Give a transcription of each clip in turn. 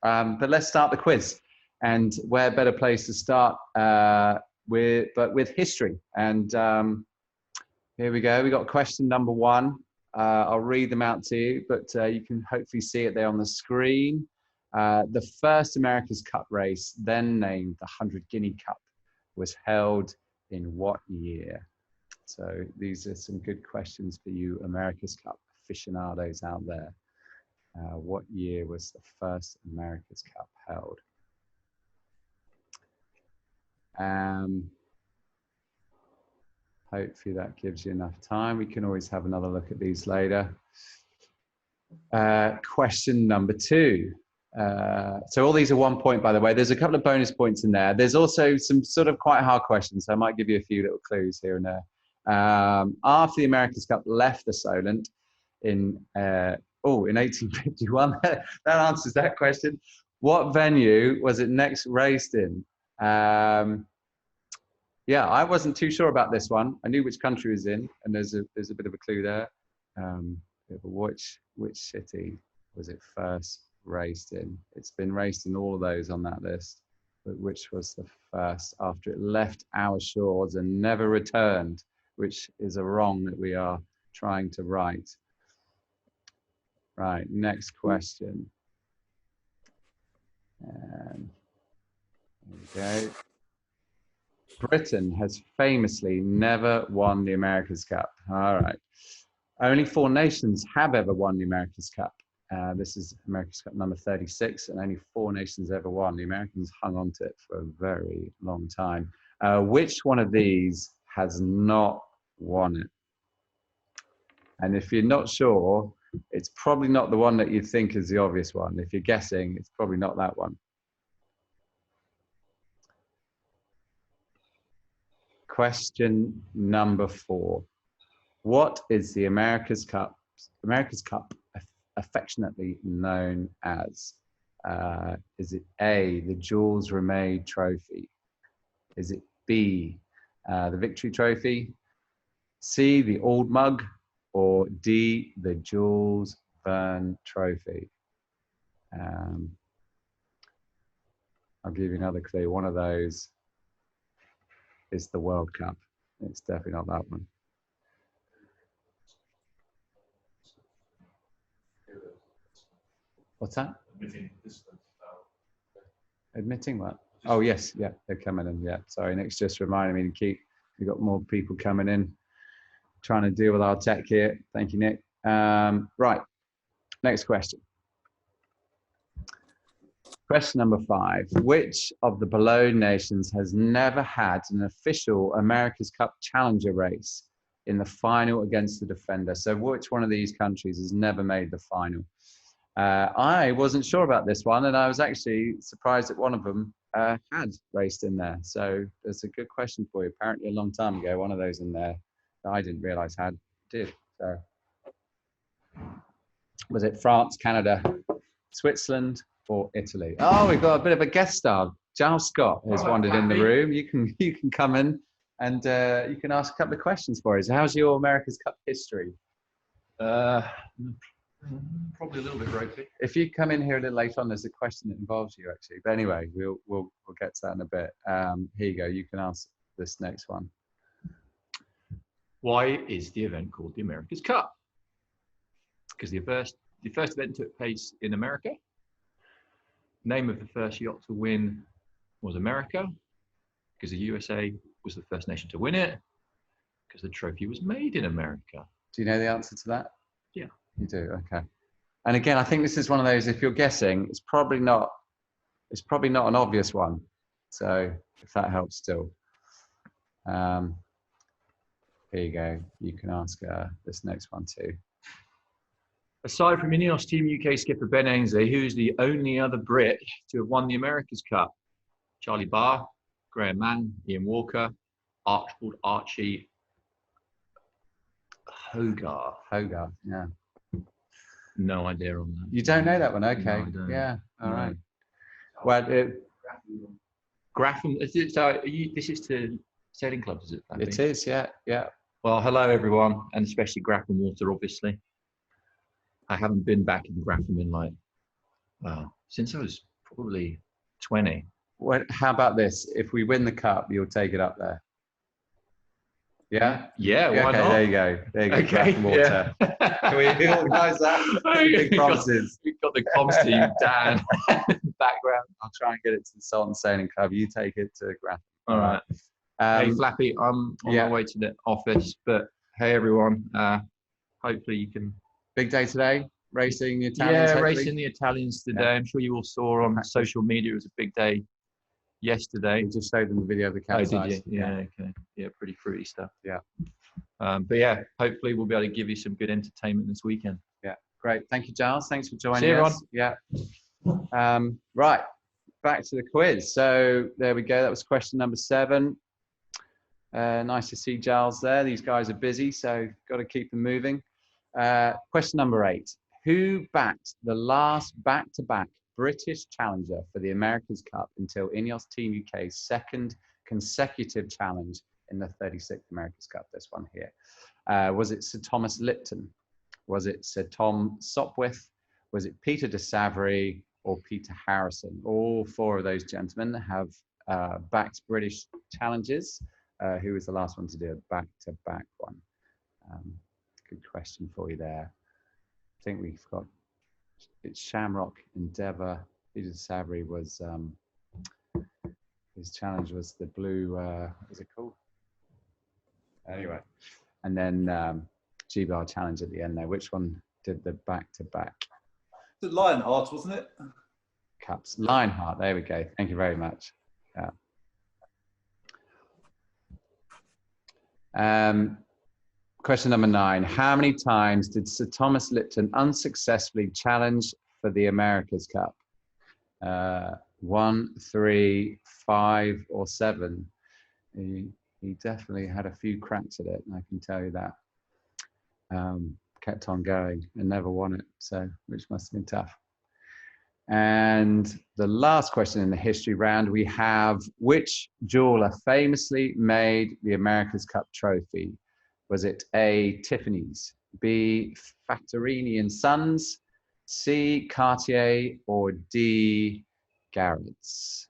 But let's start the quiz. And where better place to start with history. And here we go. We got question number 1. I'll read them out to you, but you can hopefully see it there on the screen. The first America's Cup race, then named the 100 Guinea Cup, was held in what year? So these are some good questions for you America's Cup aficionados out there. What year was the first America's Cup held? Hopefully that gives you enough time. We can always have another look at these later. Question number 2. So all these are 1 point, by the way. There's a couple of bonus points in there. There's also some sort of quite hard questions. So I might give you a few little clues here and there. After the America's Cup left the Solent in 1851, that answers that question. What venue was it next raced in? Yeah, I wasn't too sure about this one. I knew which country it was in, and there's a bit of a clue there. Which city was it first raced in? It's been raced in all of those on that list, but which was the first after it left our shores and never returned, which is a wrong that we are trying to right. Right, next question. And there we go. Britain has famously never won the America's Cup. All right. Only 4 nations have ever won the America's Cup. This is America's Cup number 36, and only 4 nations ever won. The Americans hung on to it for a very long time. Which one of these has not won it? And if you're not sure, it's probably not the one that you think is the obvious one. If you're guessing, it's probably not that one. Question number 4. What is the America's Cup affectionately known as? Is it A, the Jules Rimet Trophy? Is it B, the Victory Trophy? C, the Old Mug? Or D, the Jules Verne Trophy? I'll give you another clue. One of those is the World Cup. It's definitely not that one. What's that? Admitting what? Oh, yes. Yeah, they're coming in. Yeah, sorry. Nick's just reminding me to keep. We've got more people coming in, trying to deal with our tech here. Thank you, Nick. Right. Next question. Question number 5. Which of the below nations has never had an official America's Cup Challenger race in the final against the defender? So which one of these countries has never made the final? I wasn't sure about this one, and I was actually surprised that one of them had raced in there. So it's a good question for you. Apparently a long time ago, one of those in there that I didn't realize did. So was it France, Canada, Switzerland, or Italy? Oh, we've got a bit of a guest star. Giles Scott has wandered in the room. You can come in and you can ask a couple of questions for us. How's your America's Cup history? Probably a little bit ropey. If you come in here a little later on, there's a question that involves you actually. But anyway, we'll get to that in a bit. Here you go. You can ask this next one. Why is the event called the America's Cup? Because the first event took place in America. Name of the first yacht to win was America, because the USA was the first nation to win it, because the trophy was made in America. Do you know the answer to that? Yeah. You do, okay. And again, I think this is one of those, if you're guessing, it's probably not an obvious one. So if that helps still. Here you go. You can ask this next one too. Aside from INEOS Team UK skipper Ben Ainsley, who's the only other Brit to have won the America's Cup? Charlie Barr, Graham Mann, Ian Walker, Archibald Archie Hogarth. Hogarth, yeah. No idea on that. You don't know that one? Okay. No, I don't. Yeah, all right. Well, Grafham, this is to sailing clubs, is it? It is, yeah. Well, hello everyone, and especially Grafham Water, obviously. I haven't been back in Grafham in since I was Probably 20. How about this? If we win the cup, you'll take it up there. Yeah? Yeah, why okay, not? there you go. There you go. Okay, Water. yeah. Can we organise that? Big promises. We've got the comms team, Dan, background. I'll try and get it to the Sultan Sailing Club. You take it to Grantham. All right. Hey, Flappy, I'm on my way to the office, but hey, everyone. Hopefully you can. Big day today, racing the Italians. Yeah, hopefully. racing the Italians today. I'm sure you all saw on social media. It was a big day yesterday. We just showed them the video of the capsize. Oh, did you? Yeah, okay. Yeah, pretty fruity stuff. Yeah. But yeah, hopefully we'll be able to give you some good entertainment this weekend. Yeah, great. Thank you, Giles. Thanks for joining See you, us. Ron. Yeah. Right, back to the quiz. So there we go. That was question number 7. Nice to see Giles there. These guys are busy, so got to keep them moving. Question number 8. Who backed the last back-to-back British challenger for the America's Cup until INEOS Team UK's second consecutive challenge in the 36th America's Cup? This one here. Was it Sir Thomas Lipton? Was it Sir Tom Sopwith? Was it Peter de Savary or Peter Harrison? All 4 of those gentlemen have backed British challenges. Who was the last one to do a back-to-back one? Good question for you there. I think we've got, it's Shamrock, Endeavour. Peter de Savary was, his challenge was the blue, what was it called? Anyway, and then G-Bar challenge at the end there. Which one did the back-to-back? The Lionheart, wasn't it? Cups. Lionheart, there we go. Thank you very much. Question number 9. How many times did Sir Thomas Lipton unsuccessfully challenge for the America's Cup? 1, 3, 5, or 7? He definitely had a few cracks at it, and I can tell you that. Kept on going and never won it, so which must have been tough. And the last question in the history round, we have, which jeweler famously made the America's Cup trophy? Was it A, Tiffany's, B, Fattorini and Sons, C, Cartier, or D, Garrett's?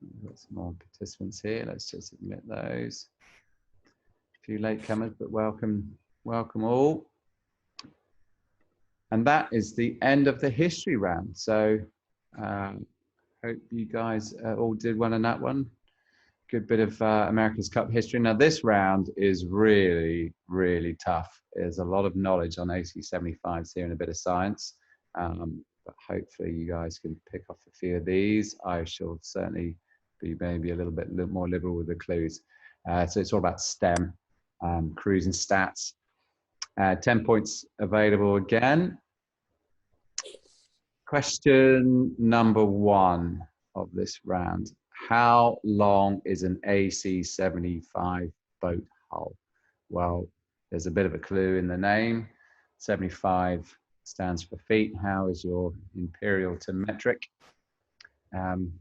We've got some more participants here. Let's just admit those. A few latecomers, but welcome all. And that is the end of the history round. So hope you guys all did well in that one. Good bit of America's Cup history. Now this round is really, really tough. There's a lot of knowledge on AC75s here and a bit of science. But hopefully you guys can pick off a few of these. I shall certainly be maybe a little bit more liberal with the clues. So it's all about STEM, cruise and stats. 10 points available again. Question number 1 of this round. How long is an AC75 boat hull? Well, there's a bit of a clue in the name. 75 stands for feet. How is your imperial to metric?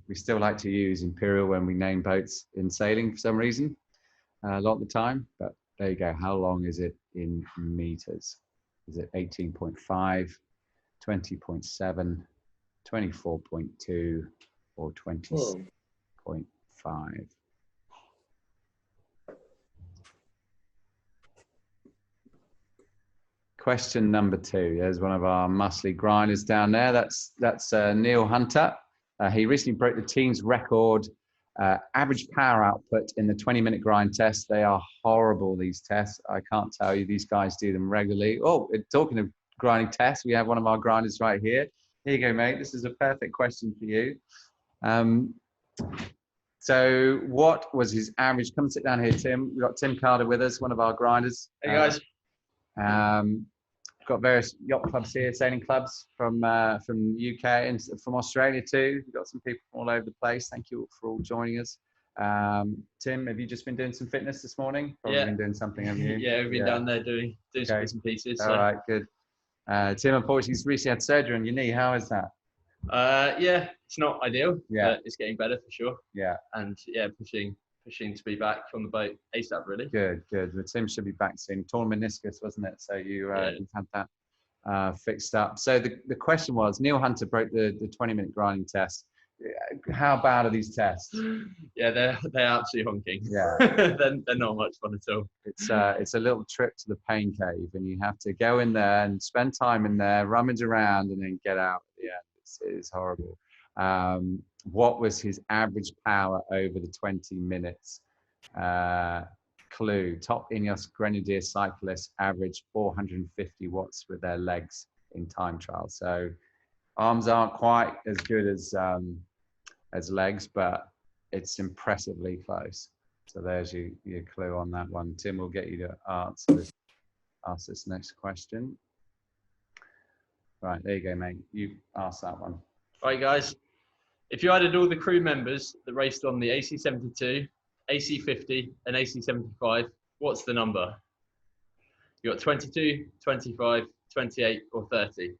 We still like to use imperial when we name boats in sailing for some reason, a lot of the time, but there you go. How long is it in meters? Is it 18.5, 20.7, 24.2, or 26.5? Question number 2. There's one of our muscly grinders down there. That's Neil Hunter. He recently broke the team's record average power output in the 20-minute grind test. They are horrible, these tests. I can't tell you, these guys do them regularly. Oh, talking of grinding tests, we have one of our grinders right here. Here you go, mate. This is a perfect question for you. So what was his average? Come sit down here, Tim. We've got Tim Carter with us, one of our grinders. Hey, guys. Got various yacht clubs here, sailing clubs from the UK and from Australia too. We've got some people from all over the place. Thank you for all joining us. Tim, have you just been doing some fitness this morning? Probably been doing something, haven't you? Yeah, we've been down there doing some bits and pieces. So. All right, good. Tim, unfortunately, he's recently had surgery on your knee. How is that? Yeah, it's not ideal. Yeah, but it's getting better for sure. Yeah, and yeah, pushing to be back on the boat ASAP, really. Good. Well, Tim should be back soon. Torn meniscus, wasn't it? So you've had that. fixed up. So the question was, Neil Hunter broke the 20-minute grinding test. How bad are these tests? Yeah, they're absolutely honking. Yeah. they're not much fun at all. It's a little trip to the pain cave, and you have to go in there and spend time in there, rummage around, and then get out at the end. It's horrible. What was his average power over the 20 minutes? Clue: top INEOS Grenadier cyclists average 450 watts with their legs in time trials. So arms aren't quite as good as legs, but it's impressively close. So there's your clue on that one. Tim will get you to ask this next question. Right, there you go, mate. You ask that one. Right, guys. If you added all the crew members that raced on the AC72, AC50, and AC75, what's the number? You got 22, 25, 28, or 30. Do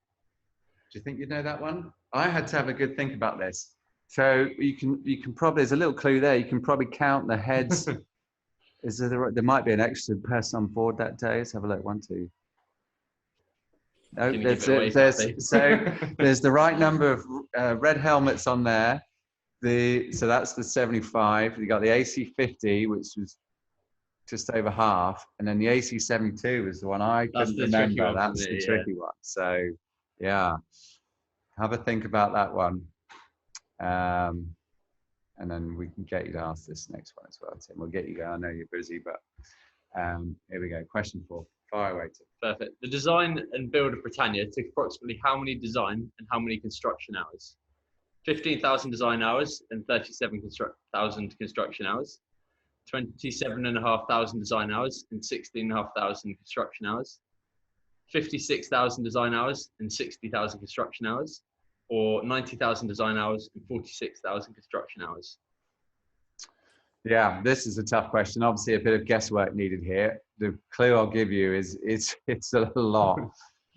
you think you know that one? I had to have a good think about this. So you can probably, there's a little clue there. You can probably count the heads. There might be an extra person on board that day. Let's have a look. 1, 2. No, there's the right number of red helmets on there. So that's the 75. You got the AC50, which was just over half, and then the AC72 was the one I couldn't remember. That's the tricky one. So yeah, have a think about that one. And then we can get you to ask this next one as well, Tim. We'll get you going. I know you're busy, but here we go. Question 4. Fire away, Tim. Perfect. The design and build of Britannia took approximately how many design and how many construction hours? 15,000 design hours and 37,000 construction hours. 27,500 design hours and 16,500 construction hours. 56,000 design hours and 60,000 construction hours. Or 90,000 design hours and 46,000 construction hours? Yeah, this is a tough question. Obviously, a bit of guesswork needed here. The clue I'll give you is it's a lot,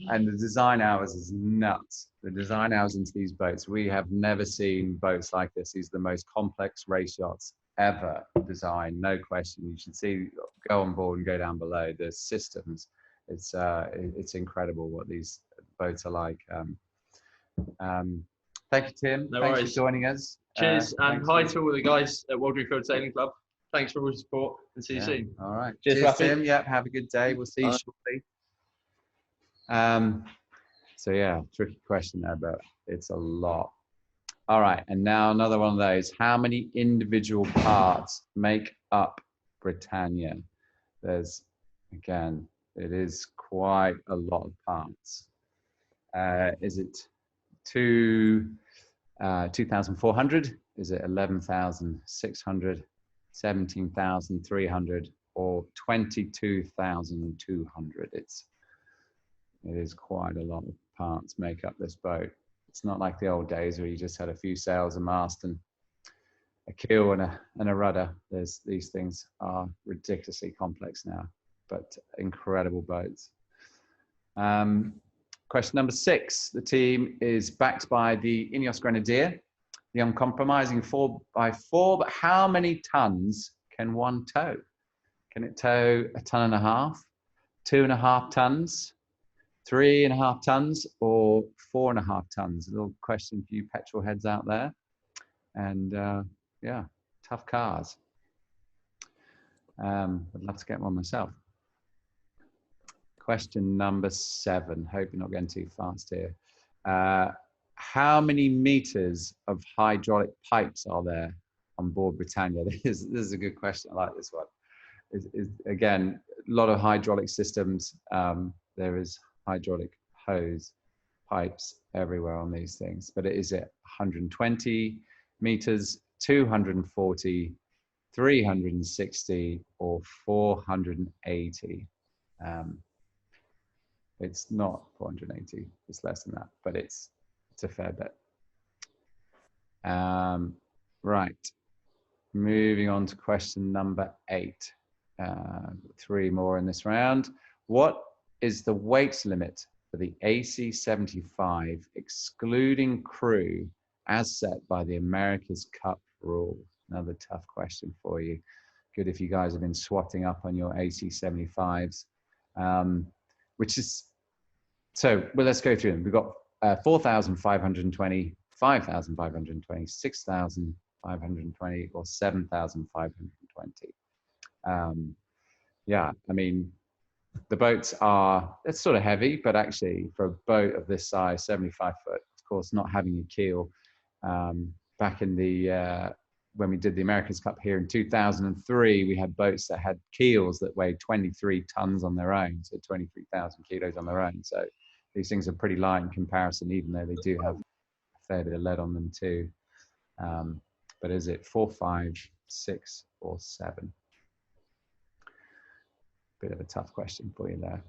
and the design hours is nuts. The design hours into these boats, we have never seen boats like this. These are the most complex race yachts ever designed, no question. You should see, go on board and go down below. The systems, it's incredible what these boats are like. Thank you, Tim. No Thanks worries. for joining us. Cheers, and hi to all the guys at World Refield Sailing Club. Thanks for all your support, and see you soon. All right. Cheers, Cheers, Rafi. Tim. Yep, have a good day. We'll see you shortly. So yeah, tricky question there, but it's a lot. All right, and now another one of those. How many individual parts make up Britannia? There's, again, it is quite a lot of parts. Is it 2,400? Is it 11,600, 17,300, or 22,200? It is quite a lot of parts make up this boat. It's not like the old days where you just had a few sails, a mast, and a keel and a rudder. These things are ridiculously complex now, but incredible boats. Question number 6. The team is backed by the INEOS Grenadier, the uncompromising 4x4, but how many tons can one tow? Can it tow 1.5 tons, 2.5 tons, 3.5 tons, or 4.5 tons? A little question for you petrol heads out there. And yeah, tough cars. I'd love to get one myself. Question number 7. Hope you're not going too fast here. How many meters of hydraulic pipes are there on board Britannia? This is a good question. I like this one. Again, a lot of hydraulic systems. There is hydraulic hose pipes everywhere on these things, but is it 120 meters, 240, 360, or 480? It's not 480, it's less than that, but it's a fair bet. Right, moving on to question number 8. 3 more in this round. What is the weight limit for the AC75, excluding crew, as set by the America's Cup rule? Another tough question for you. Good if you guys have been swatting up on your AC75s, which is So, well, let's go through them. We've got 4,520, 5,520, 6,520, or 7,520. Yeah, I mean, the boats are, it's sort of heavy, but actually for a boat of this size, 75 foot, of course, not having a keel, back in the, when we did the America's Cup here in 2003, we had boats that had keels that weighed 23 tons on their own, so 23,000 kilos on their own. So these things are pretty light in comparison, even though they do have a fair bit of lead on them too. But is it 4, 5, 6, or 7? Bit of a tough question for you there.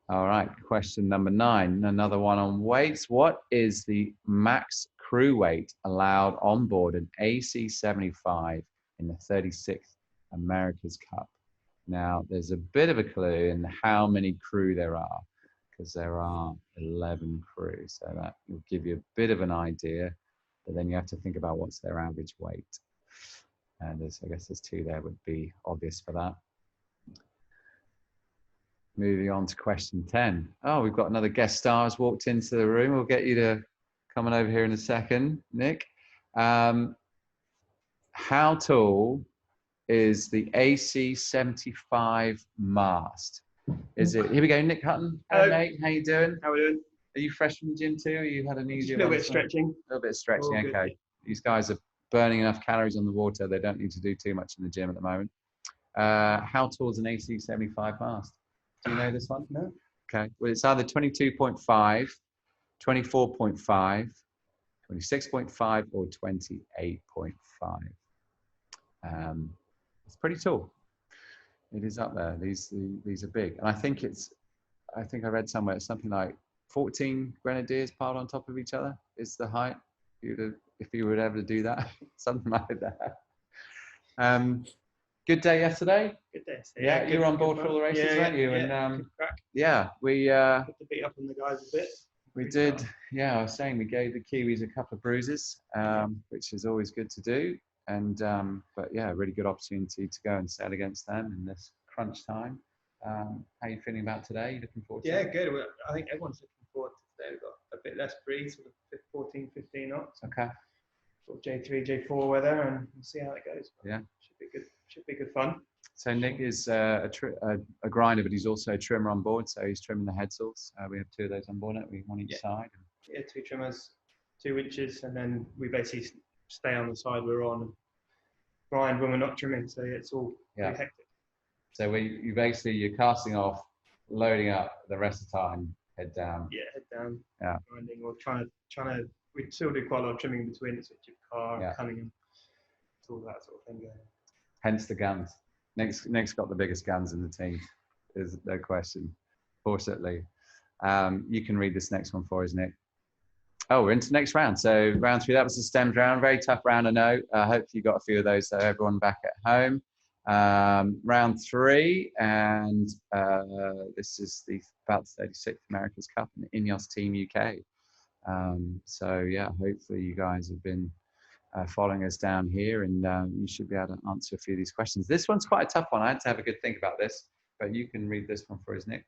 All right, question number 9, another one on weights. What is the max crew weight allowed on board an AC-75 in the 36th America's Cup? Now, there's a bit of a clue in how many crew there are, because there are 11 crew, so that will give you a bit of an idea, but then you have to think about what's their average weight. And I guess there's 2 there would be obvious for that. Moving on to question 10. Oh, we've got another guest star has walked into the room. We'll get you to come on over here in a second, Nick. How tall is the AC-75 mast? Is it, here we go, Nick Hutton. Hello, mate. How you doing? How are we doing? Are you fresh from the gym too? Or you had an easier A little one? bit of stretching. A little bit of stretching, All okay. good. These guys are burning enough calories on the water. They don't need to do too much in the gym at the moment. How tall is an AC-75 mast? Do you know this one? No. Okay. Well, it's either 22.5, 24.5, 26.5, or 28.5. It's pretty tall. It is up there. These are big, and I think I read somewhere it's something like 14 Grenadiers piled on top of each other is the height. If you would ever do that, something like that. Good day yesterday. Good day. So, Yeah, you were on board for all the races, weren't you? Yeah, And good crack. yeah, we Put the beat up on the guys a bit. we did. Yeah, I was saying we gave the Kiwis a couple of bruises, which is always good to do. And but yeah, really good opportunity to go and sail against them in this crunch time. How are you feeling about today? You looking forward to it? Yeah, good. Well, I think everyone's looking forward to today. We've got a bit less breeze, sort of 14, 15 knots. Okay. Sort of J3, J4 weather, and we'll see how it goes. Yeah. Should be good. Should be good fun. So Nick is a grinder, but he's also a trimmer on board. So he's trimming the head saws. We have 2 of those on board. We one each side. Yeah, 2 trimmers, 2 winches, and then we basically stay on the side we're on and grind when we're not trimming. So yeah, it's all pretty hectic. So you're casting off, loading up, the rest of the time head down. Yeah, head down. Yeah. Grinding or trying to. We still do quite a lot of trimming in between. It's a chip car, Cunningham, all that sort of thing going. Hence the guns. Nick's got the biggest guns in the team. There's no question. Fortunately, you can read this next one for us, Nick. Oh, we're into the next round. So round 3, that was the stemmed round. Very tough round, I know. Hopefully you got a few of those. So everyone back at home. Round 3, and this is about the 36th America's Cup in the INEOS Team UK. So yeah, hopefully you guys have been following us down here, and you should be able to answer a few of these questions. This one's quite a tough one. I had to have a good think about this, but you can read this one for us, Nick.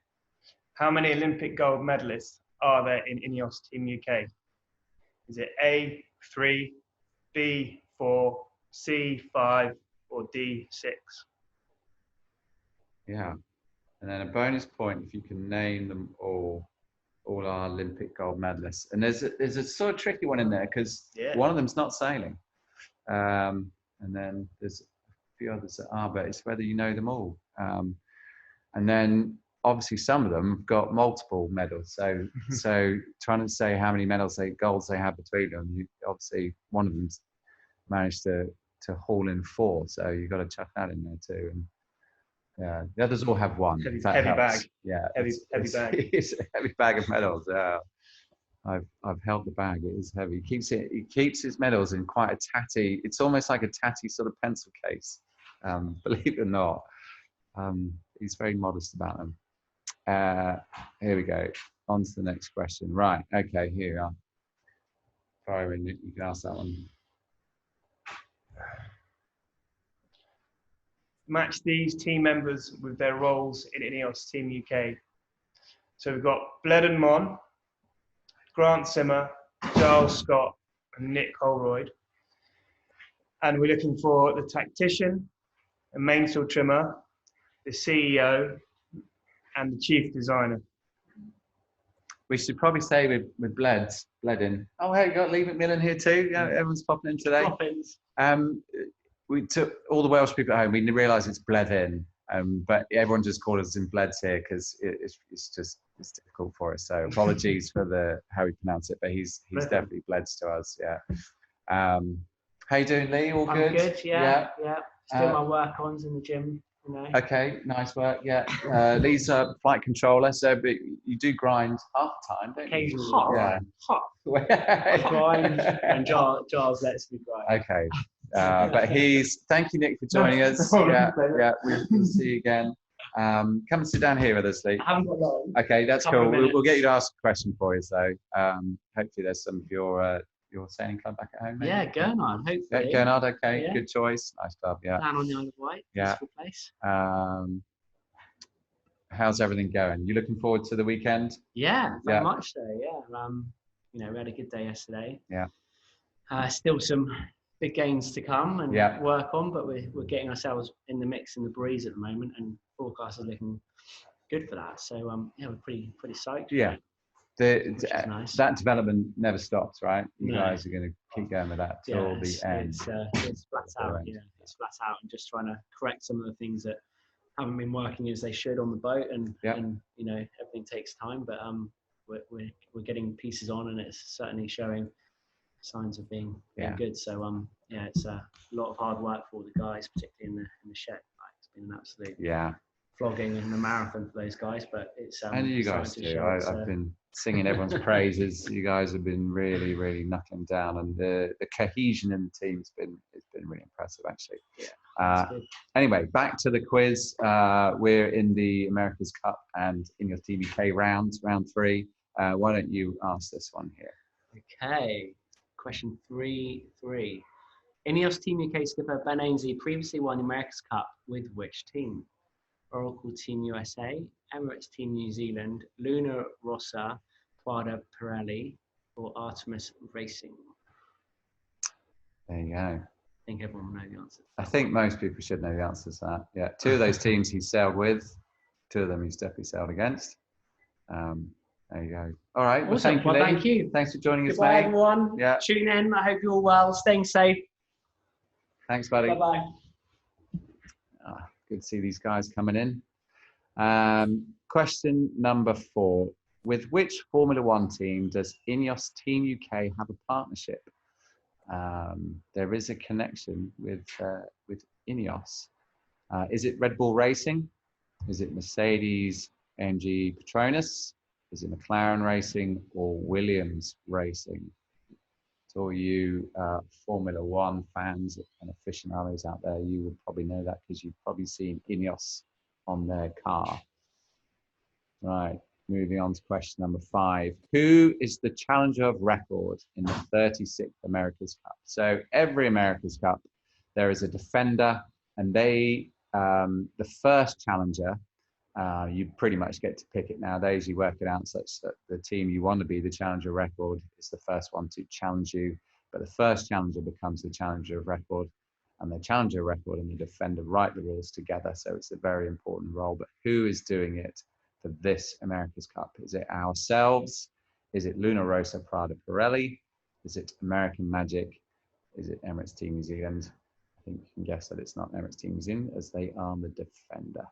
How many Olympic gold medalists are there in INEOS Team UK? Is it A, 3, B, 4, C, 5, or D, 6? Yeah, and then a bonus point if you can name them all our Olympic gold medalists. And there's a sort of tricky one in there because one of them's not sailing, and then there's a few others that are, but it's whether you know them all. And then obviously some of them have got multiple medals. So trying to say how many golds they have between them, obviously one of them's managed to haul in 4, so you've got to chuck that in there too. And yeah, the others all have 1. Heavy helps. bag. Yeah, heavy bag. It's a heavy bag of medals. Yeah, I've held the bag. It is heavy. He keeps his medals in quite a tatty. It's almost like a tatty sort of pencil case. Believe it or not, he's very modest about them. Here we go. On to the next question. Right. Okay. Here we are. Byron, you can ask that one. Match these team members with their roles in INEOS Team UK. So we've got Bled and Mon, Grant Simmer, Giles Scott, and Nick Holroyd. And we're looking for the tactician, the mainsail trimmer, the CEO, and the chief designer. We should probably say with bled in. Oh, hey, you got Lee McMillan here too. Yeah, everyone's popping in today. Drop-ins. We took all the Welsh people at home. We didn't realise it's bled in, but everyone just called us in bleds here because it's difficult for us. So apologies for how we pronounce it, but he's definitely bleds to us. Yeah. How you doing, Lee? All good? I'm good. Yeah. Still my work-ons in the gym. You know. Okay, nice work. Yeah, Lee's a flight controller, so but you do grind half the time, don't you? Occasionally. Yeah. Grind, and Giles lets me grind. Okay, but thank you, Nick, for joining us. Yeah, we'll see you again. Come and sit down here with us, Lee. I haven't got long. Okay, that's cool. We'll get you to ask a question for you, so hopefully there's some of your sailing club back at home. Maybe? Yeah, Gurnard, hopefully. Yeah, Gurnard, okay, Yeah. Good choice. Nice club, yeah. Down on the Isle of Wight. Yeah. Peaceful place. How's everything going? You looking forward to the weekend? Yeah, very much so. Yeah. We had a good day yesterday. Yeah. Still some big gains to come and work on, but we're getting ourselves in the mix in the breeze at the moment, and forecast is looking good for that. So we're pretty psyched. Yeah. Nice. That development never stops, right? You No. guys are going to keep going with that till the end. It's flat out. Yeah, it's flat out, and just trying to correct some of the things that haven't been working as they should on the boat, and everything takes time, but we're getting pieces on, and it's certainly showing signs of being good. So it's a lot of hard work for the guys, particularly in the shed. It's been an absolute flogging and a marathon for those guys, but it's and you guys too. I've been singing everyone's praises. You guys have been really, really knuckling down, and the cohesion in the team's been really impressive, actually. Yeah. Anyway, back to the quiz. We're in the America's Cup and INEOS Team UK round 3. Why don't you ask this one here? Okay, question 3. INEOS Team UK skipper Ben Ainsley previously won the America's Cup with which team? Oracle Team USA, Emirates Team New Zealand, Luna Rossa, Quadra Pirelli, or Artemis Racing? There you go. I think everyone will know the answer. I think most people should know the answer to that. Yeah, 2 of those teams he's sailed with, 2 of them he's definitely sailed against. There you go. All right. Well, awesome. thank you, Lee. Thank you. Thanks for joining us, Goodbye, mate. everyone. Yeah. Tune in. I hope you're all well. Staying safe. Thanks, buddy. Bye-bye. Good to see these guys coming in. Question number 4. With which Formula One team does INEOS Team UK have a partnership? There is a connection with INEOS. Is it Red Bull Racing? Is it Mercedes AMG Petronas? Is it McLaren Racing or Williams Racing? To all you Formula One fans and aficionados out there, you will probably know that because you've probably seen INEOS on their car. Right, moving on to question number 5. Who is the challenger of record in the 36th America's Cup? So every America's Cup, there is a defender, and the first challenger, you pretty much get to pick it nowadays. You work it out such that the team you want to be the challenger record is the first one to challenge you, but the first challenger becomes the challenger of record, and the challenger record and the defender write the rules together. So it's a very important role. But who is doing it for this America's Cup? Is it ourselves? Is it Luna Rossa Prada Pirelli? Is it American Magic? Is it Emirates Team New Zealand? I think you can guess that it's not Emirates Team New Zealand, as they are the defender.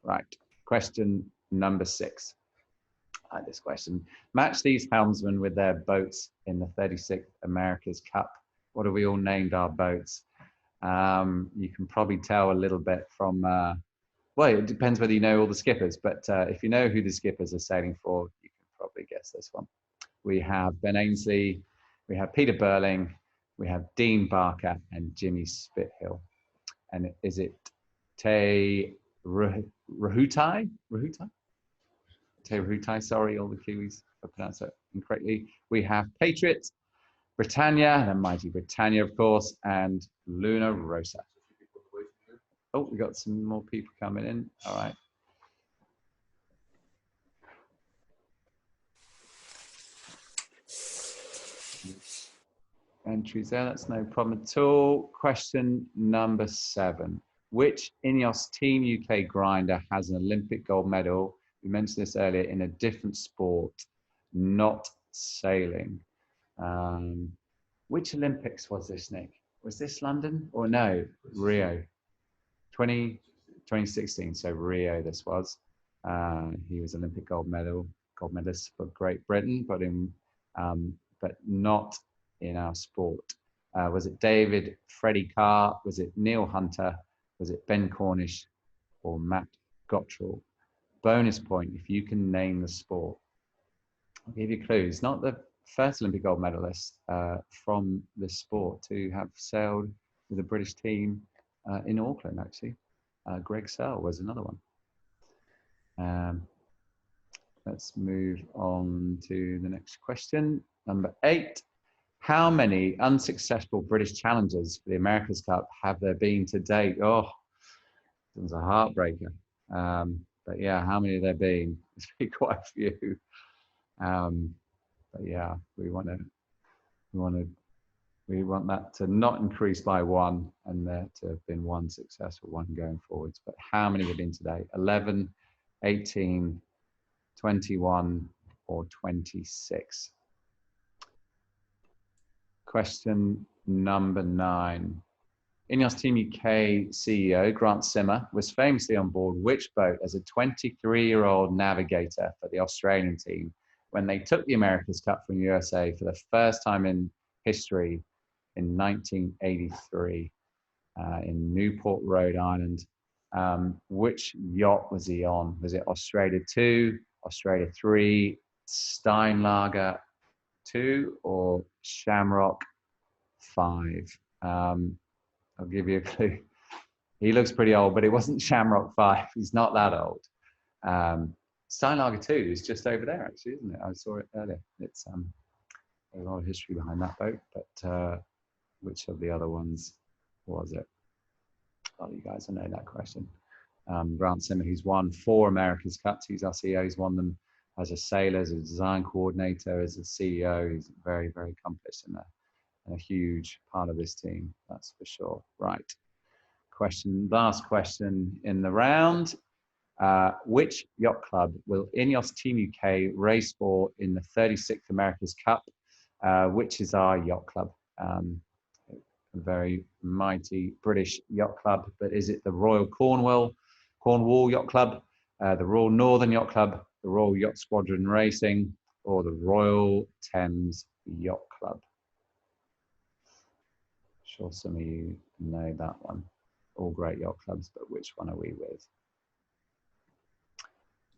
Right, question number 6. I like this question. Match these helmsmen with their boats in the 36th America's Cup. What have we all named our boats? You can probably tell a little bit from, well, it depends whether you know all the skippers, but if you know who the skippers are sailing for, you can probably guess this one. We have Ben Ainsley, we have Peter Burling, we have Dean Barker and Jimmy Spithill. And is it Te Rahutai? Te Rahutai, sorry, all the Kiwis, if I pronounce that incorrectly. We have Patriot, Britannia, the mighty Britannia, of course, and Luna Rossa. Oh, we got some more people coming in. All right. entries there. That's no problem at all. Question number 7. Which INEOS Team UK grinder has an Olympic gold medal? We mentioned this earlier, in a different sport, not sailing. Which Olympics was this, Nick? Was this London or no? Rio. 2016, so Rio this was. He was Olympic gold medalist for Great Britain, but not in our sport. Was it David Freddie Carr? Was it Neil Hunter? Was it Ben Cornish or Matt Gottrell? Bonus point if you can name the sport. I'll give you clues. Not the first Olympic gold medalist from this sport to have sailed with the British team in Auckland, actually. Greg Searle was another one. Let's move on to the next question. Number 8. How many unsuccessful British challenges for the America's Cup have there been to date? Oh, it was a heartbreaker. But yeah, how many have there been? There's been quite a few. But yeah, we want that to not increase by 1, and there to have been 1 successful one going forwards. But how many have been today? 11, 18, 21, or 26? Question number 9. INEOS Team UK CEO Grant Simmer was famously on board which boat as a 23-year-old navigator for the Australian team when they took the America's Cup from USA for the first time in history in 1983 in Newport, Rhode Island. Which yacht was he on? Was it Australia 2, Australia 3, Steinlager 2, or Shamrock 5? I'll give you a clue. He looks pretty old, but it wasn't Shamrock 5. He's not that old. Steinlager 2 is just over there, actually, isn't it? I saw it earlier. It's there's a lot of history behind that boat, but which of the other ones was it? Oh, you guys will know that question. Grant Simmer, who's won 4 America's Cups. He's our CEO. He's won them as a sailor, as a design coordinator, as a CEO. He's very, very accomplished and a huge part of this team, that's for sure. Right. Last question in the round. Which yacht club will INEOS Team UK race for in the 36th America's Cup? Which is our yacht club? A very mighty British yacht club, but is it the Royal Cornwall Yacht Club, the Royal Northern Yacht Club, the Royal Yacht Squadron Racing, or the Royal Thames Yacht Club? Sure some of you know that one. All great yacht clubs, but which one are we with?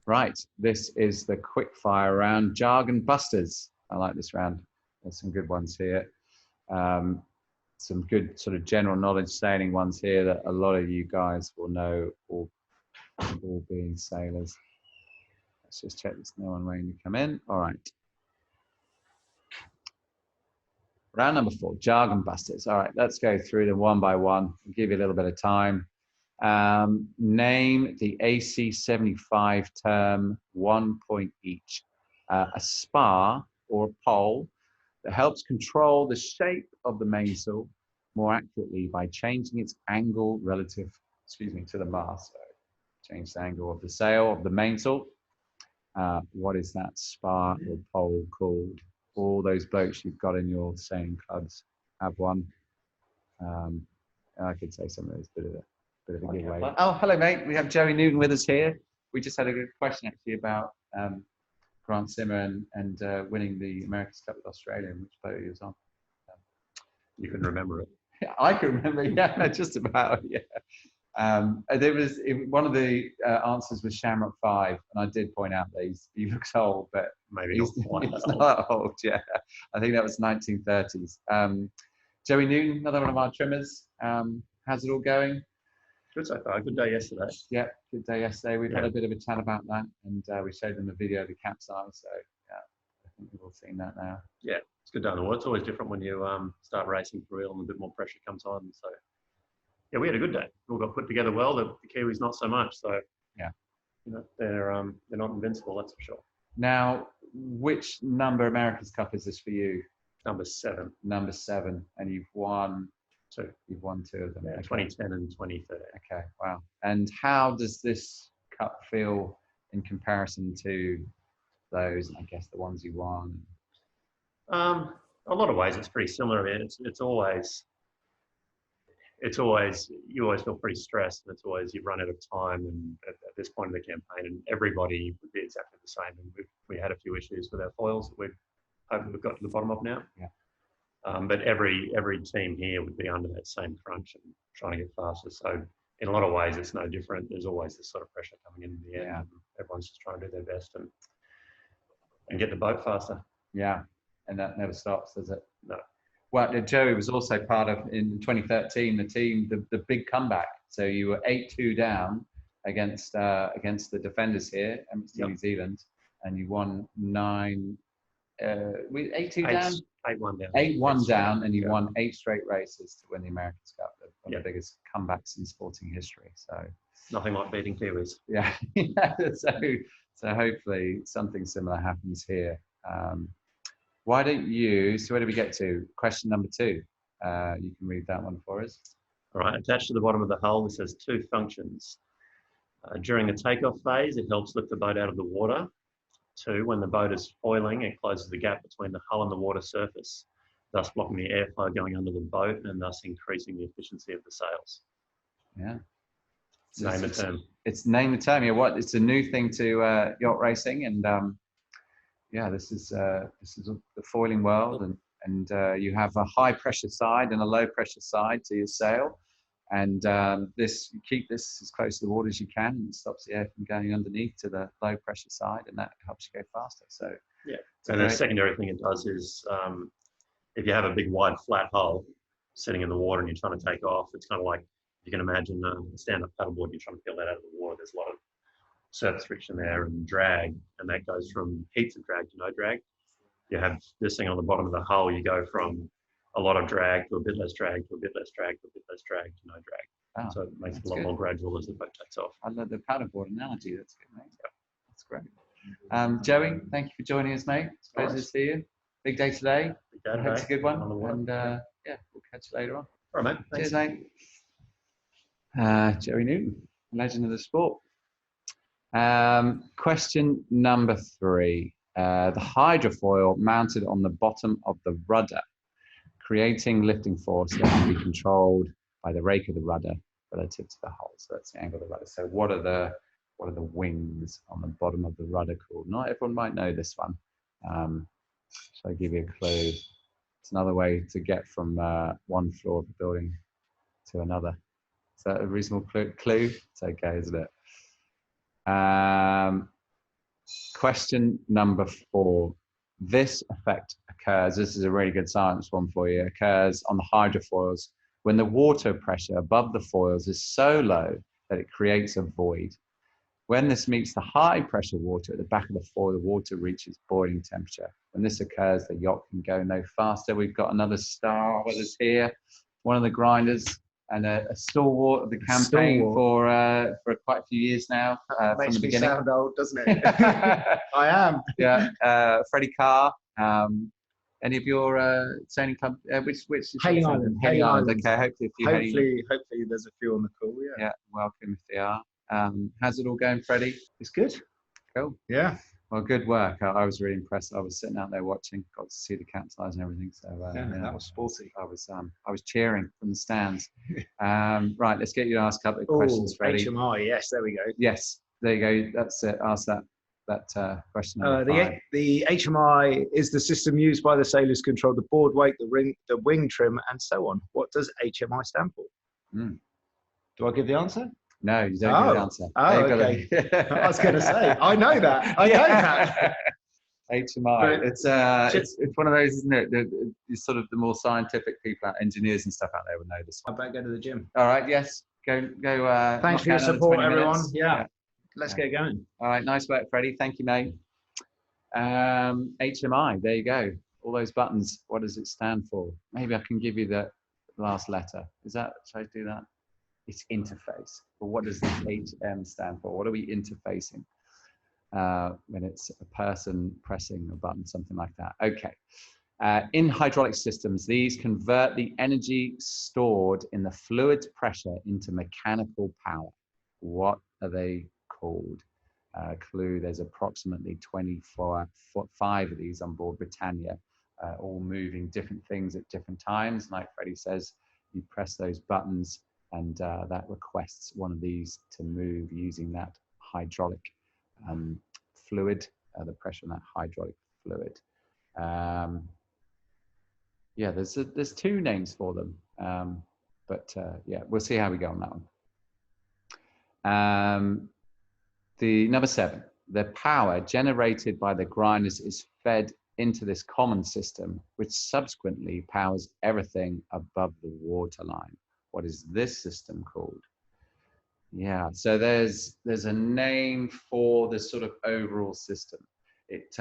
Right, this is the quick fire round. Jargon Busters. I like this round. There's some good ones here. Some good sort of general knowledge sailing ones here that a lot of you guys will know, all being sailors. Let's just check there's no one waiting to come in. All right. Round number 4, Jargon Busters. All right, let's go through them one by one. I'll give you a little bit of time. Name the AC75 term, 1 point each. A spar or a pole that helps control the shape of the mainsail more accurately by changing its angle relative, to the mast. So change the angle of the sail of the mainsail. What is that spar or pole called? All those boats you've got in your sailing clubs have one. I could say some of those, bit of a giveaway. Oh, hello, mate. We have Joey Newton with us here. We just had a good question actually about Grant Simmer and winning the America's Cup with Australia, and which boat he was on. You can remember it. Yeah, I can remember. Yeah, just about. Yeah. There was one of the answers was Shamrock 5, and I did point out that he looks old, but Maybe he's not old. Yeah, I think that was 1930s. Joey Newton, another one of our trimmers. How's it all going? Good so far. Good day yesterday. Yeah, good day yesterday. We've had a bit of a chat about that, and we showed them a video of the capsize. So yeah, I think we've all seen that now. Yeah, it's good day on the water. It's always different when you start racing for real and a bit more pressure comes on. So yeah, we had a good day. It all got put together well. The Kiwis not so much. So yeah, they're not invincible. That's for sure. Now, which number America's Cup is this for you? number 7. Number 7, and you've won 2. You've won 2 of them. Yeah, Okay. 2010 and 2013. Okay, wow. And how does this cup feel in comparison to those? I guess the ones you won. A lot of ways, it's pretty similar. I mean, it's always you always feel pretty stressed, and it's always you run out of time. And at this point in the campaign, and everybody would be exactly the same. And we had a few issues with our foils that we've got to the bottom of now. Yeah. But every team here would be under that same crunch and trying to get faster. So in a lot of ways, it's no different. There's always this sort of pressure coming in the end. Yeah. Everyone's just trying to do their best and get the boat faster. Yeah, and that never stops, does it? No. Well, Joey was also part of, in 2013, the team, the big comeback. So you were 8-2 down against the defenders here, New Zealand, and you won 8-2 down? 8-1 down. 8-1 down, and you won 8 straight races to win the America's Cup, one of the biggest comebacks in sporting history. So nothing like beating Kiwis. Yeah. So hopefully something similar happens here. Why don't you, so where do we get to? Question number 2. You can read that one for us. All right, attached to the bottom of the hull, this has 2 functions. During the takeoff phase, it helps lift the boat out of the water. 2, when the boat is foiling, it closes the gap between the hull and the water surface, thus blocking the airflow going under the boat and thus increasing the efficiency of the sails. Yeah. Name a term. It's name a term. Yeah, it's a new thing to yacht racing, and yeah, this is the foiling world, and you have a high pressure side and a low pressure side to your sail, and you keep this as close to the water as you can, and it stops the air from going underneath to the low pressure side, and that helps you go faster. So yeah, and the secondary thing it does is if you have a big wide flat hull sitting in the water and you're trying to take off, it's kind of like you can imagine a stand-up paddleboard. You're trying to peel that out of the water. There's a lot of surface friction there and drag, and that goes from heaps of drag to no drag. You have this thing on the bottom of the hull, you go from a lot of drag to a bit less drag to a bit less drag to a bit less drag to no drag. Oh, so it makes it a lot more gradual as the boat takes off. I love the paddleboard analogy. That's good, mate. Yeah. That's great. Joey, thank you for joining us, mate. It's a pleasure to see you. Big day today. Big day Hope it's a good one. And yeah, we'll catch you later on. All right, mate. Cheers, mate. Joey Newton, legend of the sport. Question number 3. The hydrofoil mounted on the bottom of the rudder, creating lifting force that can be controlled by the rake of the rudder relative to the hull. So that's the angle of the rudder. So what are the wings on the bottom of the rudder called? Not everyone might know this one. Shall I give you a clue? It's another way to get from one floor of the building to another. Is that a reasonable clue? It's okay, isn't it? Question number 4. This effect occurs, this is a really good science one for you, occurs on the hydrofoils when the water pressure above the foils is so low that it creates a void. When this meets the high pressure water at the back of the foil, the water reaches boiling temperature. When this occurs, the yacht can go no faster. We've got another star with us here, one of the grinders, and a stalwart of the campaign for quite a few years now. From the beginning. Sound old, doesn't it? I am. Yeah, Freddie Carr. Any of your sailing club? Which Hailing Island. Hailing Island. Okay, hopefully there's a few on the call. Yeah. Yeah, welcome if they are. How's it all going, Freddie? It's good. Cool. Yeah. Well, good work. I was really impressed. I was sitting out there watching, got to see the cat's eyes and everything. So that was sporty. I was cheering from the stands. Right, let's get you to ask a couple of questions, Freddie. HMI, yes, there we go. Yes, there you go. That's it. Ask that question. The HMI is the system used by the sailors to control the board weight, the wing trim, and so on. What does HMI stand for? Do I give the answer? No, you don't give the answer. Oh, okay. I was going to say, I know that. I know that. HMI. It's one of those, isn't it? It's sort of the more scientific people, engineers and stuff out there would know this one. I better go to the gym. All right. Yes. Go. Thanks for your support, everyone. Yeah. Let's get going. All right. Nice work, Freddie. Thank you, mate. HMI. There you go. All those buttons. What does it stand for? Maybe I can give you the last letter. Should I do that? It's interface. But what does the HM stand for? What are we interfacing when it's a person pressing a button, something like that? Okay. In hydraulic systems, these convert the energy stored in the fluid's pressure into mechanical power. What are they called? Clue, there's approximately 5 of these on board Britannia, all moving different things at different times. Like Freddie says, you press those buttons and that requests one of these to move using that hydraulic fluid, the pressure in that hydraulic fluid. Yeah, there's 2 names for them, but yeah, we'll see how we go on that one. The number 7, the power generated by the grinders is fed into this common system, which subsequently powers everything above the waterline. What is this system called? Yeah, so there's a name for the sort of overall system. It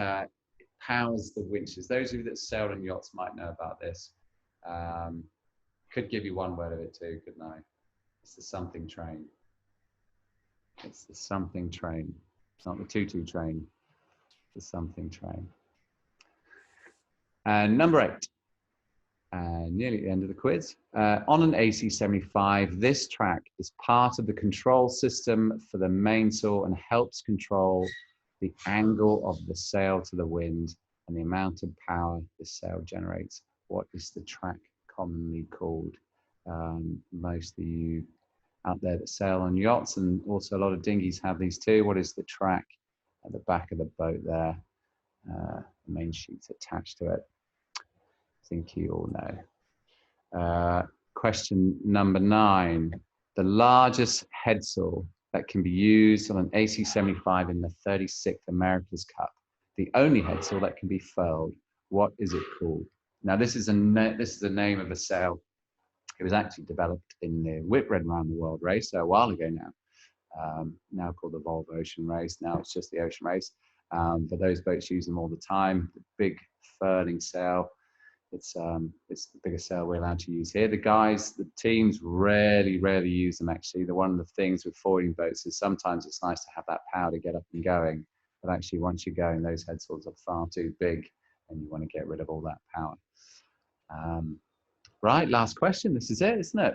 powers the winches. Those of you that sail on yachts might know about this. Could give you one word of it too, couldn't I? It's the something train. It's the something train. It's not the tutu train. The something train. And number 8. Nearly at the end of the quiz. On an AC-75, this track is part of the control system for the mainsail and helps control the angle of the sail to the wind and the amount of power the sail generates. What is the track commonly called? Most of you out there that sail on yachts, and also a lot of dinghies have these too. What is the track at the back of the boat there? The main sheet's attached to it. I think you all know. Question number 9. The largest headsail that can be used on an AC-75 in the 36th America's Cup. The only headsail that can be furled. What is it called? Now this is the name of a sail. It was actually developed in the Whitbread Round the World race, so a while ago now. Now called the Volvo Ocean Race. Now it's just the Ocean Race. But those boats use them all the time. The big furling sail. It's the biggest sail we're allowed to use here. The teams rarely use them actually. One of the things with forwarding boats is sometimes it's nice to have that power to get up and going. But actually once you're going, those headsails are far too big and you want to get rid of all that power. Right, last question. This is it, isn't it?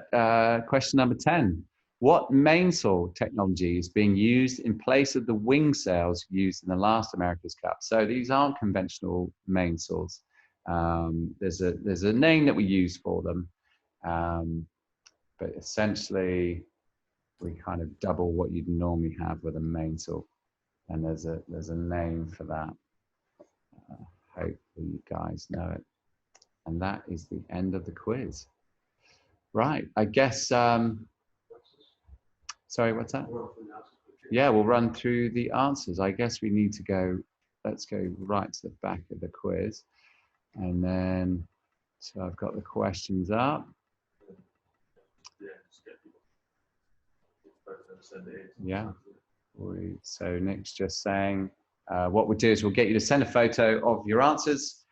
Question number 10. What mainsail technology is being used in place of the wing sails used in the last America's Cup? So these aren't conventional mainsails. There's a name that we use for them, but essentially we kind of double what you'd normally have with a mainsail, and there's a name for that. Hopefully you guys know it. And that is the end of the quiz. Right, I guess, sorry, what's that? Yeah, we'll run through the answers. I guess we need to go, let's go right to the back of the quiz. And then, so I've got the questions up. Yeah, so Nick's just saying, what we'll do is we'll get you to send a photo of your answers,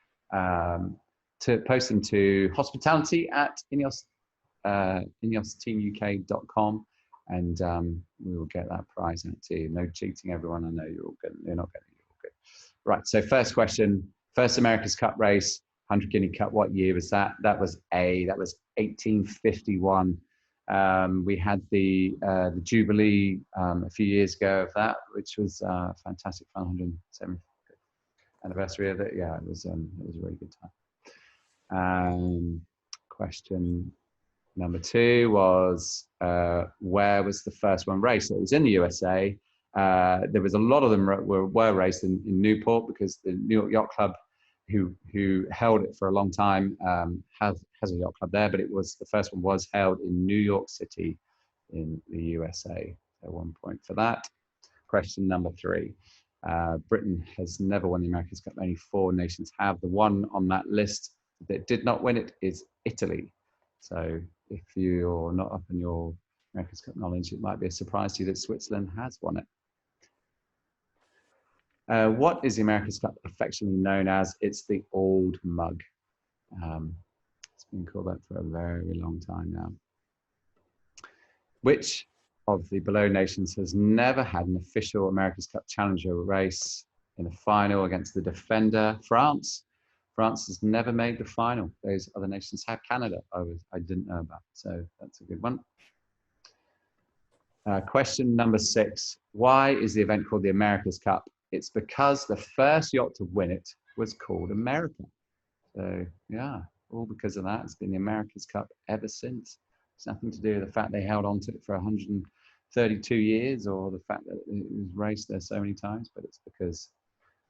to post them to hospitality@ineosteamuk.com, and we will get that prize out to you. No cheating, everyone. I know you're all good. You're not getting it. All good. Right. So first question: first America's Cup race, 100 Guinea Cup. What year was that? That was 1851. We had the Jubilee a few years ago of that, which was fantastic fun. 107th anniversary of it. Yeah, it was a really good time. Question number 2 was where was the first one raced? So it was in the USA. There was a lot of them were raced in Newport, because the New York Yacht Club, who held it for a long time, has a yacht club there. But the first one was held in New York City in the USA. So 1 point for that. Question number 3. Britain has never won the America's Cup. Only 4 nations have. The one on that list that did not win it is Italy. So if you're not up in your America's Cup knowledge, it might be a surprise to you that Switzerland has won it. What is the America's Cup affectionately known as? It's the old mug. It's been called that for a very long time now. Which of the below nations has never had an official America's Cup Challenger race in a final against the defender? France. France has never made the final. Those other nations have. Canada, I didn't know about. So that's a good one. Question number 6. Why is the event called the America's Cup? It's because the first yacht to win it was called America. So yeah, all because of that. It's been the America's Cup ever since. It's nothing to do with the fact they held on to it for 132 years or the fact that it was raced there so many times, but it's because,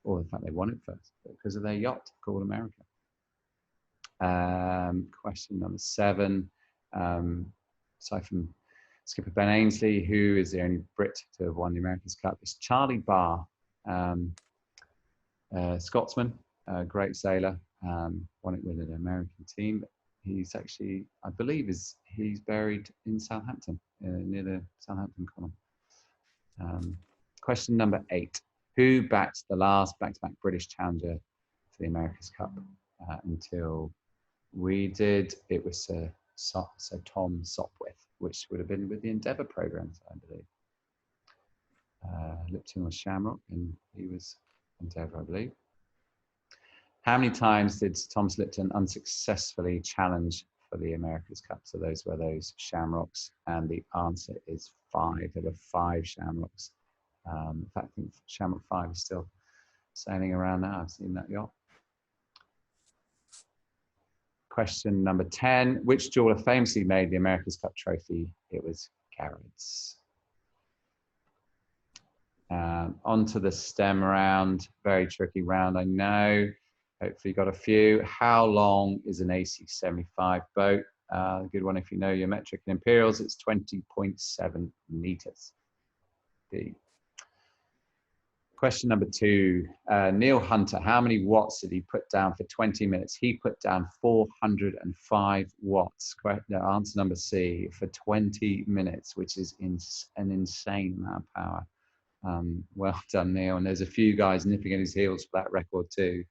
or the fact they won it first, but because of their yacht called America. Question number 7. Aside from skipper Ben Ainsley, who is the only Brit to have won the America's Cup, it's Charlie Barr, Scotsman, great sailor, won it with an American team. He's actually, I believe, he's buried in Southampton, near the Southampton column. Question number 8. Who backed the last back-to-back British challenger for the America's Cup until we did? It was Sir Tom Sopwith, which would have been with the Endeavour programs, I believe. Lipton was Shamrock, and he was Endeavour, I believe. How many times did Thomas Lipton unsuccessfully challenge for the America's Cup? So those were those Shamrocks, and the answer is 5. There were 5 Shamrocks. In fact, I think Shamrock 5 is still sailing around now. I've seen that yacht. Question number 10. Which jeweler famously made the America's Cup trophy? It was Garrett's. On to the STEM round. Very tricky round, I know. Hopefully you got a few. How long is an AC-75 boat? Good one if you know your metric and imperials. It's 20.7 meters. D. Question number 2. Neil Hunter, how many watts did he put down for 20 minutes? He put down 405 watts. Answer number C, for 20 minutes, which is an insane amount of power. Well done, Neil. And there's a few guys nipping at his heels for that record too.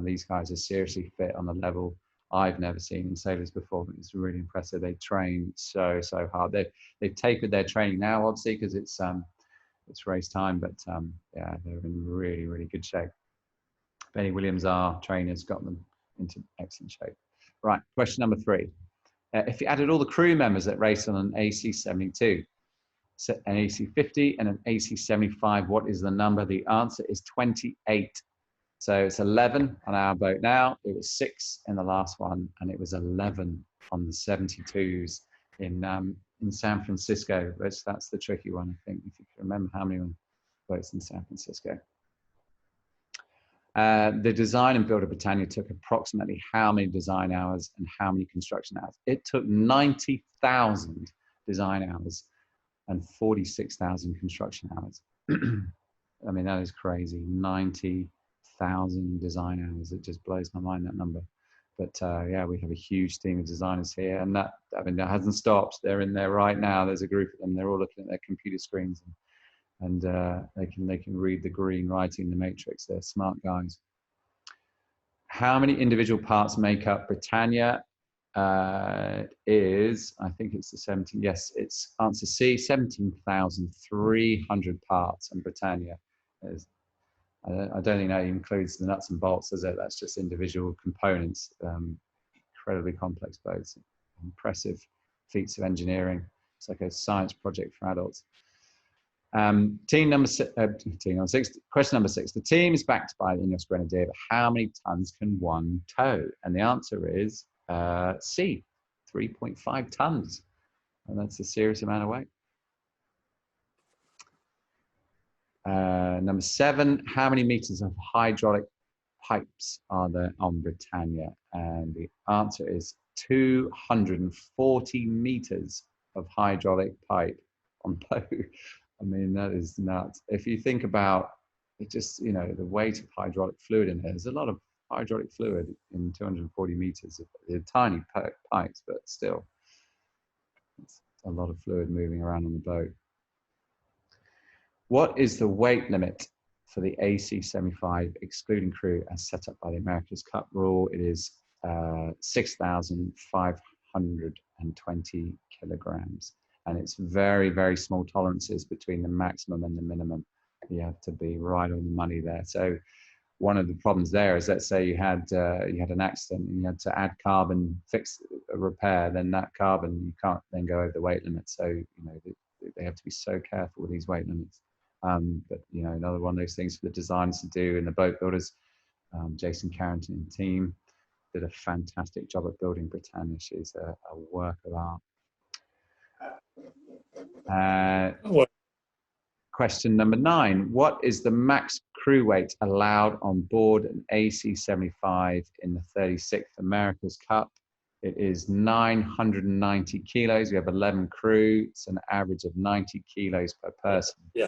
These guys are seriously fit on a level I've never seen in sailors before. But it's really impressive. They train so hard. They've tapered their training now, obviously, because it's race time. But yeah, they're in really good shape. Benny Williams, our trainers, got them into excellent shape. Right, question number 3. If you added all the crew members that race on an AC-72, an AC-50 and an AC-75, what is the number? The answer is 28. So it's 11 on our boat now. It was 6 in the last one, and it was 11 on the 72s in San Francisco. That's the tricky one, I think, if you can remember how many boats in San Francisco. The design and build of Britannia took approximately how many design hours and how many construction hours? It took 90,000 design hours and 46,000 construction hours. I mean, that is crazy. 90,000 design hours. It just blows my mind, that number. But yeah, we have a huge team of designers here, and that hasn't stopped. They're in there right now. There's a group of them. They're all looking at their computer screens, and they can read the green writing in the matrix. They're smart guys. How many individual parts make up Britannia? I think it's the 17. Yes, it's answer C. 17,300 parts, and Britannia is. I don't think that includes the nuts and bolts, does it? That's just individual components. Incredibly complex boats, impressive feats of engineering. It's like a science project for adults. Team number 6. Question number 6. The team is backed by the INEOS Grenadier, but how many tons can one tow? And the answer is C. 3.5 tons, and that's a serious amount of weight. Number 7, how many meters of hydraulic pipes are there on Britannia? And the answer is 240 meters of hydraulic pipe on boat. I mean, that is nuts. If you think about it, just, you know, the weight of hydraulic fluid in there, there's a lot of hydraulic fluid in 240 meters. They're tiny pipes, but still, it's a lot of fluid moving around on the boat. What is the weight limit for the AC-75 excluding crew as set up by the America's Cup rule? It is 6,520 kilograms. And it's very small tolerances between the maximum and the minimum. You have to be right on the money there. So one of the problems there is, let's say you had an accident and you had to add carbon, fix a repair, then that carbon, you can't then go over the weight limit. So, you know, they have to be so careful with these weight limits. But, you know, another one of those things for the designers to do, and the boat builders, Jason Carrington and team did a fantastic job at building Britannia. She's a work of art. Question number 9. What is the max crew weight allowed on board an AC-75 in the 36th America's Cup? It is 990 kilos. We have 11 crew. It's an average of 90 kilos per person. Yeah.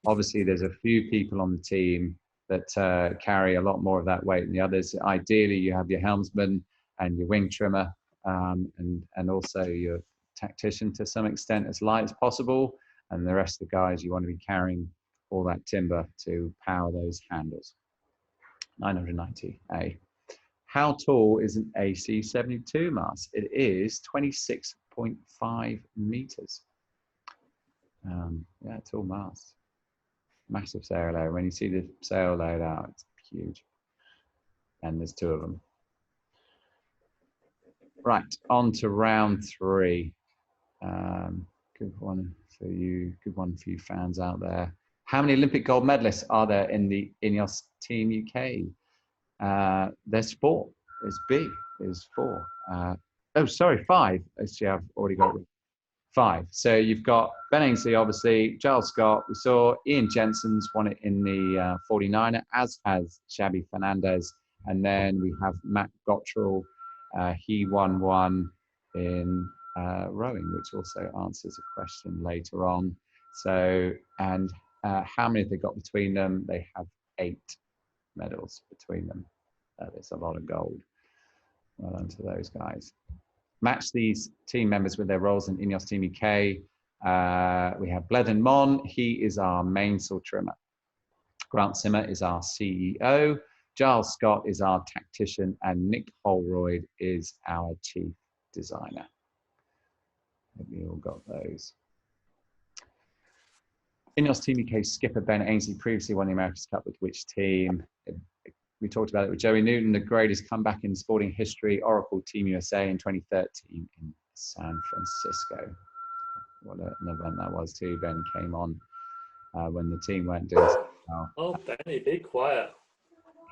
Obviously, there's a few people on the team that carry a lot more of that weight than the others. Ideally, you have your helmsman and your wing trimmer, and also your tactician to some extent, as light as possible. And the rest of the guys, you want to be carrying all that timber to power those handles. 990A. How tall is an AC-72 mast? It is 26.5 meters. Yeah, tall mast. Massive sail load. When you see the sail load out, it's huge. And there's 2 of them. Right, on to round 3. Good one for you. Good one for you fans out there. How many Olympic gold medalists are there in the INEOS Team UK? There's 4. There's B. There's 4. Oh, sorry, 5. Actually, I've already got 5. So you've got Ben Ainsley, obviously, Giles Scott. We saw Ian Jensen's won it in the 49er, as has Xabi Fernandez. And then we have Matt Gottrell. He won one in rowing, which also answers a question later on. So, and how many have they got between them? They have 8 medals between them. There's a lot of gold. Well done to those guys. Match these team members with their roles in INEOS Team UK. We have Bledden Mon. He is our mainsail trimmer. Grant Simmer is our CEO. Giles Scott is our tactician, and Nick Holroyd is our chief designer. Hope you all got those. INEOS Team UK skipper Ben Ainsley previously won the America's Cup with which team? We talked about it with Joey Newton, the greatest comeback in sporting history, Oracle Team USA in 2013 in San Francisco. What an event that was too. Ben came on when the team weren't doing so well. Oh, Benny, be quiet.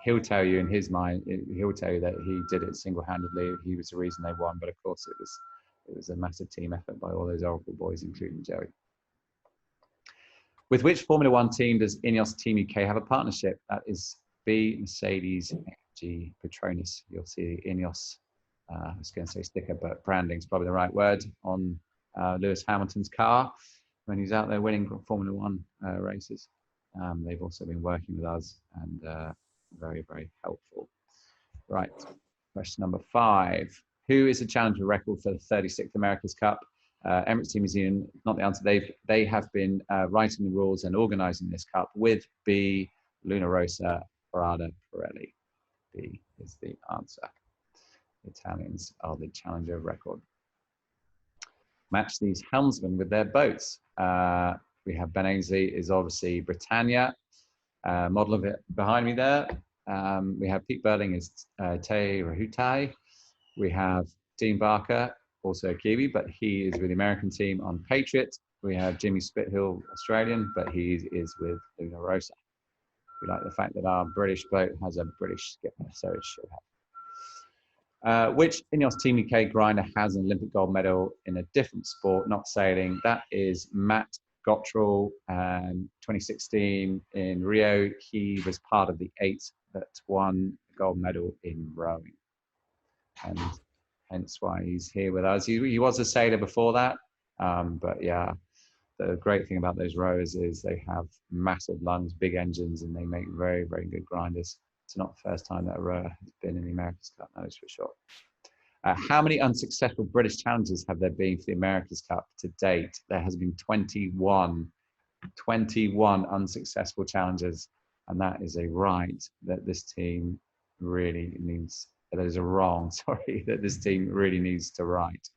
He'll tell you in his mind, he'll tell you that he did it single-handedly. He was the reason they won, but of course it was a massive team effort by all those Oracle boys, including Joey. With which Formula One team does INEOS Team UK have a partnership? That is B, Mercedes, AMG, Petronas. You'll see INEOS, I was going to say sticker, but branding is probably the right word, on Lewis Hamilton's car when he's out there winning Formula One races. They've also been working with us, and very, very helpful. Right, question number 5. Who is the challenger record for the 36th America's Cup? Emirates Team Museum, not the answer. They have been writing the rules and organising this cup with B, Luna Rossa, Prada, Pirelli. B is the answer. The Italians are the challenger record. Match these helmsmen with their boats. We have Ben Ainsley is obviously Britannia. Model of it behind me there. We have Pete Burling is Te Rahutai. We have Dean Barker, also a Kiwi, but he is with the American team on Patriot. We have Jimmy Spithill, Australian, but he is with Luna Rossa. We like the fact that our British boat has a British skipper, so it should have. Which INEOS Team UK grinder has an Olympic gold medal in a different sport, not sailing? That is Matt Gottrell. 2016 in Rio, he was part of the 8 that won the gold medal in rowing, and hence why he's here with us. He was a sailor before that, but yeah, the great thing about those rowers is they have massive lungs, big engines, and they make very, very good grinders. It's not the first time that a rower has been in the America's Cup, that is for sure. How many unsuccessful British challenges have there been for the America's Cup to date? There has been 21 unsuccessful challenges, and that is a right that this team really needs, that is a wrong, sorry, that this team really needs to right.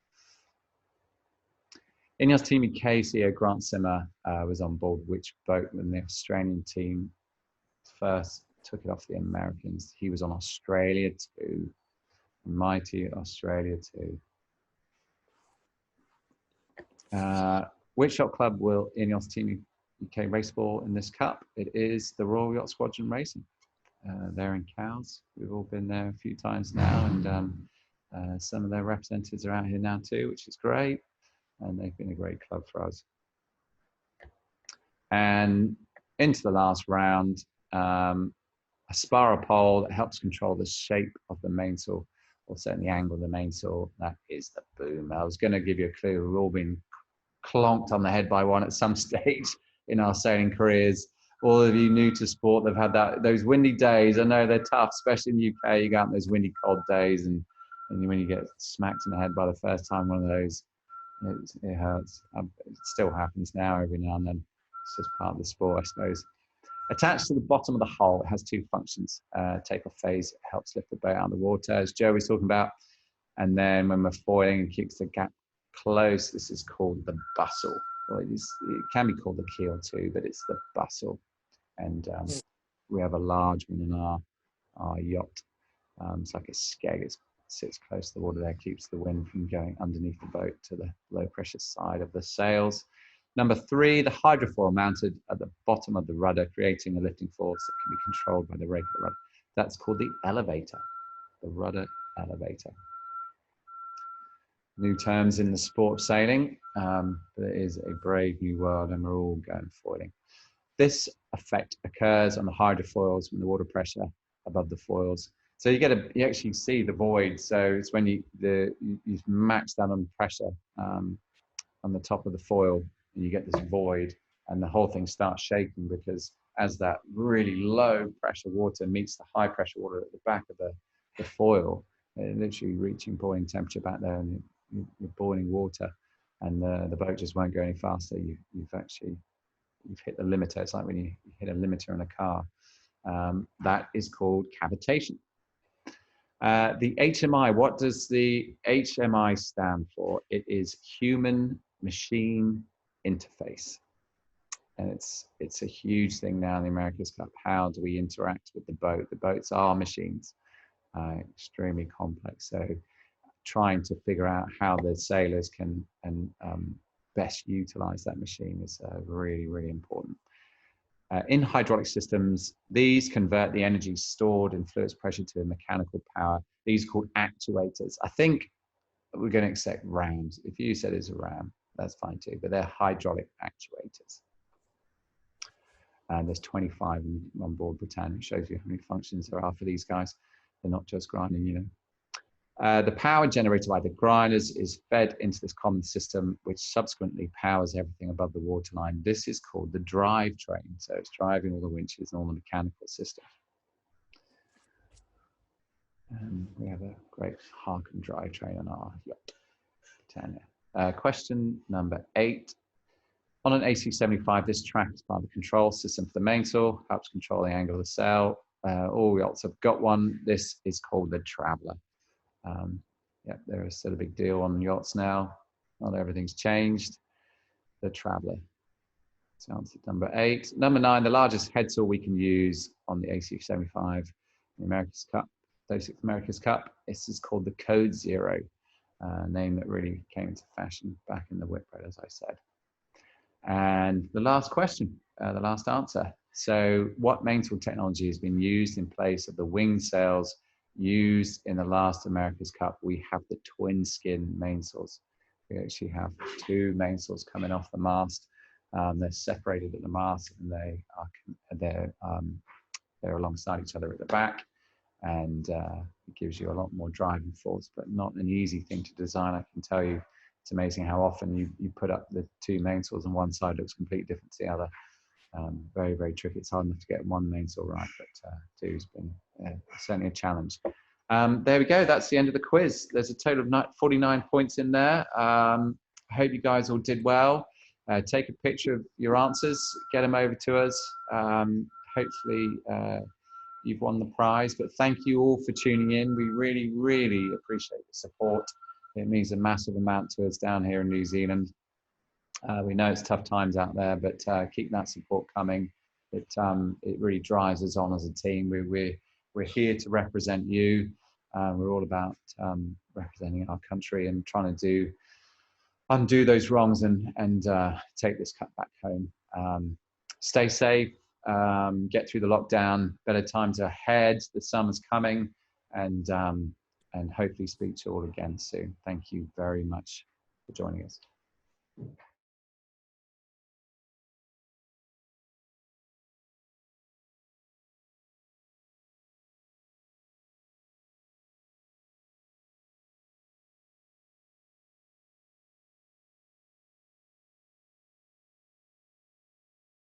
INEOS Team UK CEO Grant Simmer was on board which boat when the Australian team first took it off the Americans. He was on Australia 2. Mighty Australia 2. Which yacht club will INEOS Team UK race for in this cup? It is the Royal Yacht Squadron Racing. They're in Cowes. We've all been there a few times now, and some of their representatives are out here now too, which is great. And they've been a great club for us. And into the last round, a spiral pole that helps control the shape of the mainsail, or certainly the angle of the mainsail. That is the boom. I was going to give you a clue. We've all been clonked on the head by one at some stage in our sailing careers. All of you new to sport, they've had those windy days. I know they're tough, especially in the UK. You go out on those windy, cold days, and when you get smacked in the head by the first time, one of those, it hurts. It still happens now every now and then. It's just part of the sport, I suppose. Attached to the bottom of the hull, it has two functions. Takeoff phase, it helps lift the boat out of the water, as Joe was talking about. And then when we're foiling, it keeps the gap close. This is called the bustle. Well, it can be called the keel too, but it's the bustle. And we have a large one in our yacht. It's like a skeg. It sits close to the water there, keeps the wind from going underneath the boat to the low pressure side of the sails. Number 3, the hydrofoil mounted at the bottom of the rudder, creating a lifting force that can be controlled by the rake of the rudder. That's called the elevator, the rudder elevator. New terms in the sport of sailing, but it is a brave new world, and we're all going foiling. This effect occurs on the hydrofoils when the water pressure above the foils. So you actually see the void. So it's when you max that on pressure on the top of the foil, and you get this void, and the whole thing starts shaking, because as that really low pressure water meets the high pressure water at the back of the foil, it's literally reaching boiling temperature back there, and you're boiling water, and the boat just won't go any faster. You've hit the limiter. It's like when you hit a limiter in a car. That is called cavitation. The HMI, what does the HMI stand for? It is human machine interface. And it's a huge thing now in the America's Cup. How do we interact with the boat? The boats are machines, extremely complex. So trying to figure out how the sailors can best utilize that machine is really, really important. In hydraulic systems, these convert the energy stored in fluids pressure to mechanical power. These are called actuators. I think we're going to accept rams. If you said it's a ram, that's fine too, but they're hydraulic actuators. And there's 25 on board Britannia. It shows you how many functions there are for these guys. They're not just grinding, you know. The power generated by the grinders is fed into this common system, which subsequently powers everything above the waterline. This is called the drivetrain. So it's driving all the winches and all the mechanical system. And we have a great Harken drivetrain on our yacht, Britannia. Question number 8. On an AC-75, this track is part of the control system for the mainsail, helps control the angle of the sail. All yachts have got one. This is called the Traveller. Yeah, there is still a big deal on yachts now. Not everything's changed. The Traveller. So answer number 8. Number 9, the largest headsail we can use on the AC-75, the America's Cup, 36th America's Cup. This is called the Code Zero, name that really came into fashion back in the Whitbread, as I said. And the last question, the last answer. So what mainsail technology has been used in place of the wing sails used in the last America's Cup? We have the twin skin mainsails. We actually have 2 mainsails coming off the mast. They're separated at the mast, and they're alongside each other at the back. And it gives you a lot more driving force, but not an easy thing to design. I can tell you, it's amazing how often you put up the 2 mainsails and one side looks completely different to the other. Very, very tricky. It's hard enough to get one mainsail right, but 2 has been certainly a challenge. There we go. That's the end of the quiz. There's a total of 49 points in there. I hope you guys all did well. Take a picture of your answers, get them over to us. Hopefully you've won the prize, but thank you all for tuning in. We really, really appreciate the support. It means a massive amount to us down here in New Zealand. We know it's tough times out there, but keep that support coming. it really drives us on as a team. We're here to represent you. We're all about representing our country and trying to undo those wrongs and take this cup back home. Stay safe, get through the lockdown, better times ahead, the summer's coming, and hopefully speak to you all again soon. Thank you very much for joining us.